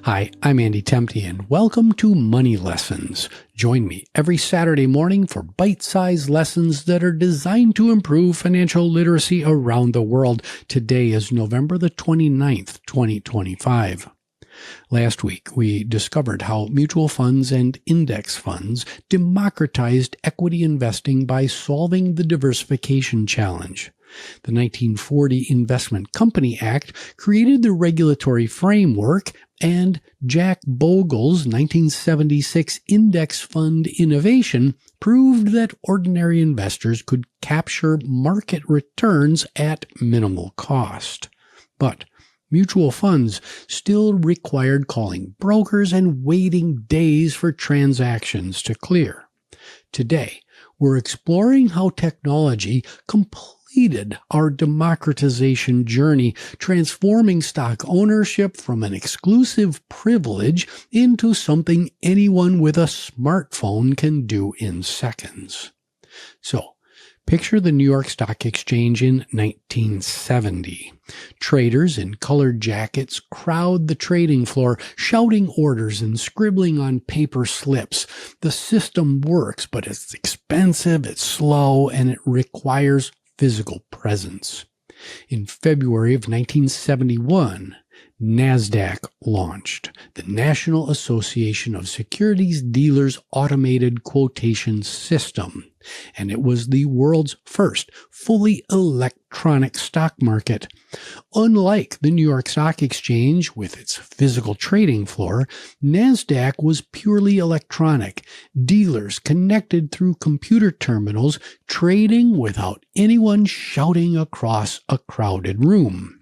Hi, I'm Andy Temte, and welcome to Money Lessons. Join me every Saturday morning for bite-sized lessons that are designed to improve financial literacy around the world. Today is November the 29th, 2025. Last week, we discovered how mutual funds and index funds democratized equity investing by solving the diversification challenge. The 1940 Investment Company Act created the regulatory framework, and Jack Bogle's 1976 index fund innovation proved that ordinary investors could capture market returns at minimal cost. But mutual funds still required calling brokers and waiting days for transactions to clear. Today, we're exploring how technology completed our democratization journey, transforming stock ownership from an exclusive privilege into something anyone with a smartphone can do in seconds. So, picture the New York Stock Exchange in 1970. Traders in colored jackets crowd the trading floor, shouting orders and scribbling on paper slips. The system works, but it's expensive, it's slow, and it requires physical presence. In February of 1971, NASDAQ launched, the National Association of Securities Dealers Automated Quotation System, and it was the world's first fully electronic stock market. Unlike the New York Stock Exchange with its physical trading floor, NASDAQ was purely electronic. Dealers connected through computer terminals, trading without anyone shouting across a crowded room.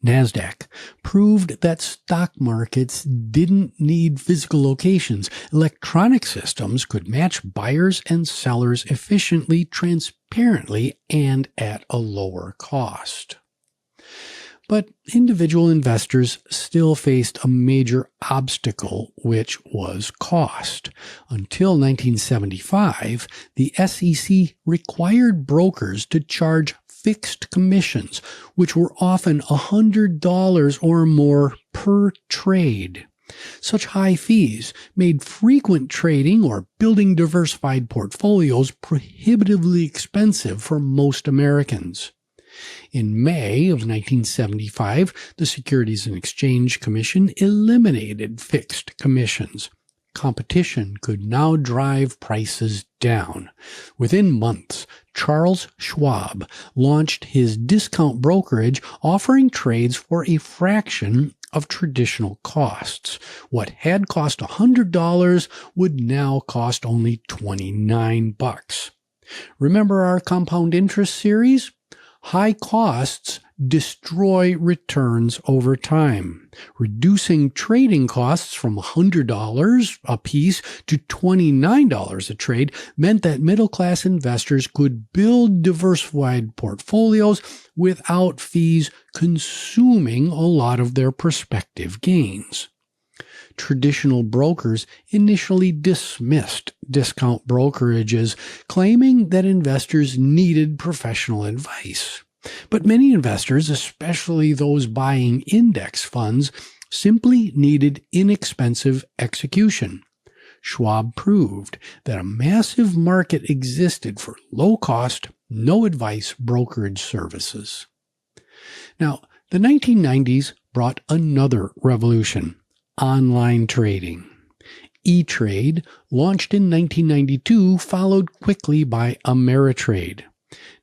NASDAQ proved that stock markets didn't need physical locations. Electronic systems could match buyers and sellers efficiently, transparently, and at a lower cost. But individual investors still faced a major obstacle, which was cost. Until 1975, the SEC required brokers to charge fixed commissions, which were often $100 or more per trade. Such high fees made frequent trading or building diversified portfolios prohibitively expensive for most Americans. In May of 1975, the Securities and Exchange Commission eliminated fixed commissions. Competition could now drive prices down. Within months, Charles Schwab launched his discount brokerage, offering trades for a fraction of traditional costs. What had cost $100 would now cost only $29. Remember our compound interest series? High costs destroy returns over time. Reducing trading costs from $100 a piece to $29 a trade meant that middle-class investors could build diversified portfolios without fees consuming a lot of their prospective gains. Traditional brokers initially dismissed discount brokerages, claiming that investors needed professional advice. But many investors, especially those buying index funds, simply needed inexpensive execution. Schwab proved that a massive market existed for low-cost, no-advice brokerage services. Now, the 1990s brought another revolution: online trading. E-Trade, launched in 1992, followed quickly by Ameritrade.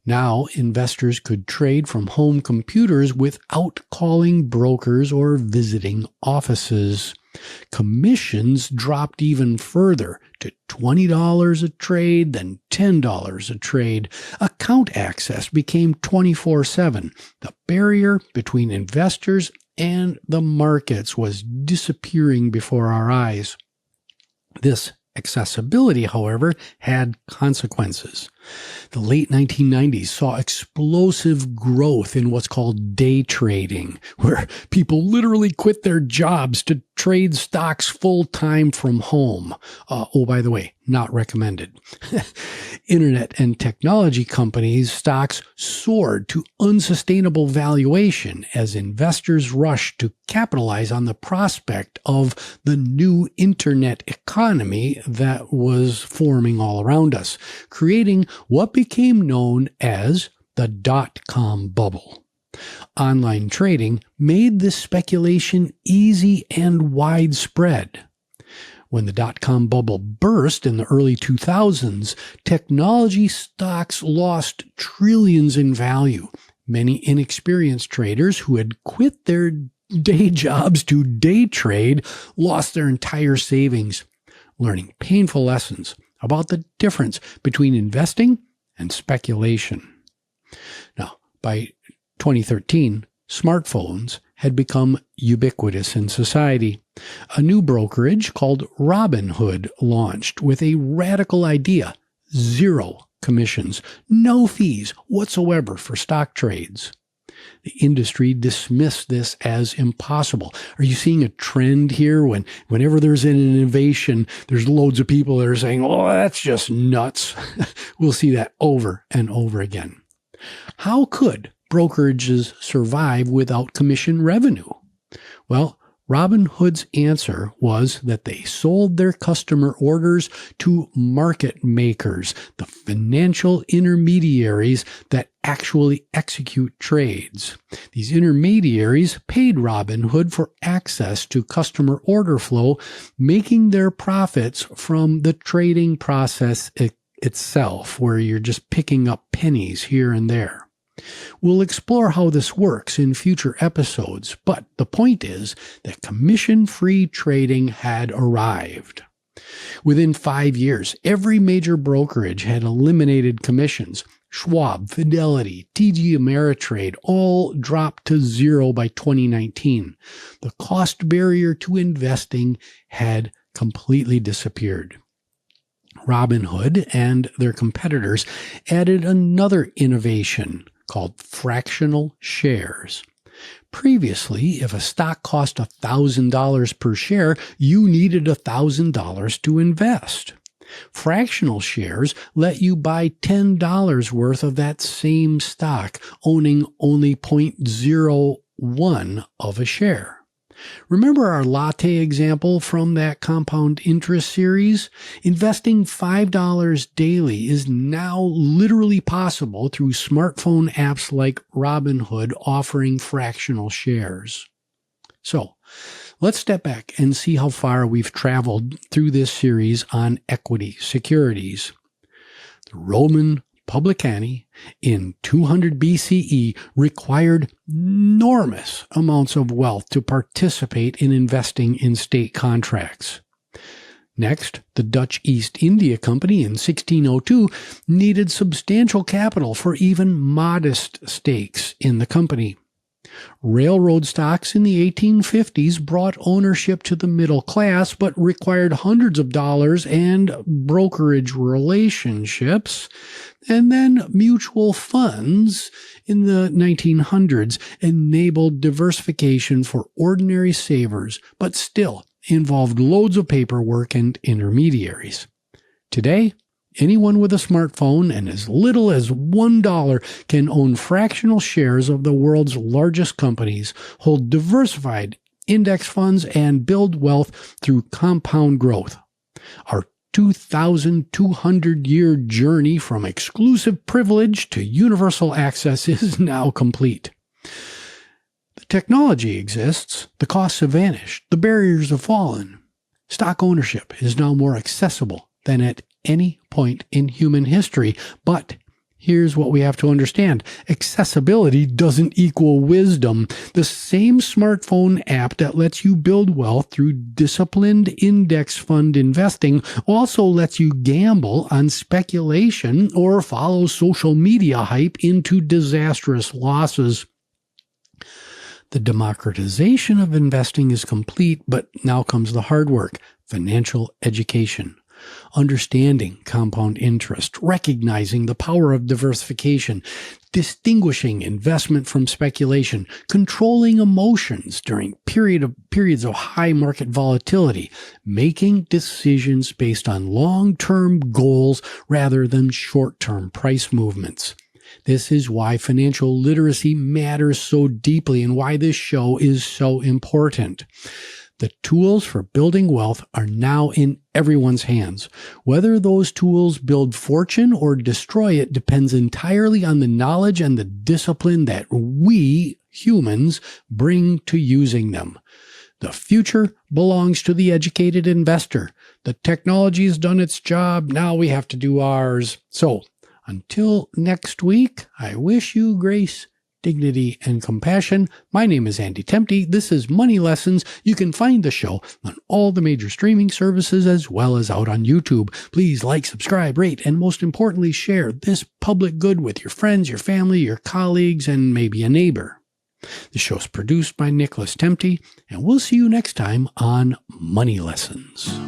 Now, investors could trade from home computers without calling brokers or visiting offices. Commissions dropped even further to $20 a trade, then $10 a trade. Account access became 24/7. The barrier between investors and the markets was disappearing before our eyes. This accessibility, however, had consequences. The late 1990s saw explosive growth in what's called day trading, where people literally quit their jobs to trade stocks full-time from home. Oh, by the way, not recommended. Internet and technology companies' stocks soared to unsustainable valuation as investors rushed to capitalize on the prospect of the new internet economy that was forming all around us, creating what became known as the dot-com bubble. Online trading made this speculation easy and widespread. When the dot-com bubble burst in the early 2000s, technology stocks lost trillions in value. Many inexperienced traders who had quit their day jobs to day trade lost their entire savings, learning painful lessons about the difference between investing and speculation. Now, by 2013, smartphones had become ubiquitous in society. A new brokerage called Robinhood launched with a radical idea: zero commissions, no fees whatsoever for stock trades. The industry dismissed this as impossible. Are you seeing a trend here? Whenever there's an innovation, there's loads of people that are saying, oh, that's just nuts. We'll see that over and over again. How could brokerages survive without commission revenue? Well, Robinhood's answer was that they sold their customer orders to market makers, the financial intermediaries that actually execute trades. These intermediaries paid Robinhood for access to customer order flow, making their profits from the trading process itself, where you're just picking up pennies here and there. We'll explore how this works in future episodes, but the point is that commission-free trading had arrived. Within 5 years, every major brokerage had eliminated commissions. Schwab, Fidelity, TD Ameritrade all dropped to zero by 2019. The cost barrier to investing had completely disappeared. Robinhood and their competitors added another innovation called fractional shares. Previously, if a stock cost $1,000 per share, you needed $1,000 to invest. Fractional shares let you buy $10 worth of that same stock, owning only 0.01 of a share. Remember our latte example from that compound interest series? Investing $5 daily is now literally possible through smartphone apps like Robinhood offering fractional shares. So, let's step back and see how far we've traveled through this series on equity securities. The Roman Publicani in 200 BCE required enormous amounts of wealth to participate in investing in state contracts. Next, the Dutch East India Company in 1602 needed substantial capital for even modest stakes in the company. Railroad stocks in the 1850s brought ownership to the middle class, but required hundreds of dollars and brokerage relationships. And then mutual funds in the 1900s enabled diversification for ordinary savers, but still involved loads of paperwork and intermediaries. Today, anyone with a smartphone and as little as $1 can own fractional shares of the world's largest companies, hold diversified index funds, and build wealth through compound growth. Our 2,200-year journey from exclusive privilege to universal access is now complete. The technology exists, the costs have vanished, the barriers have fallen. Stock ownership is now more accessible than at any point in human history. But here's what we have to understand. Accessibility doesn't equal wisdom. The same smartphone app that lets you build wealth through disciplined index fund investing also lets you gamble on speculation or follow social media hype into disastrous losses. The democratization of investing is complete, but now comes the hard work: financial education. Understanding compound interest, recognizing the power of diversification, distinguishing investment from speculation, controlling emotions during periods of high market volatility, making decisions based on long-term goals rather than short-term price movements. This is why financial literacy matters so deeply and why this show is so important. The tools for building wealth are now in everyone's hands. Whether those tools build fortune or destroy it depends entirely on the knowledge and the discipline that we, humans, bring to using them. The future belongs to the educated investor. The technology has done its job. Now we have to do ours. So, until next week, I wish you grace, dignity, and compassion. My name is Andy Temte. This is Money Lessons. You can find the show on all the major streaming services as well as out on YouTube. Please like, subscribe, rate, and most importantly, share this public good with your friends, your family, your colleagues, and maybe a neighbor. The show is produced by Nicholas Temte, and we'll see you next time on Money Lessons.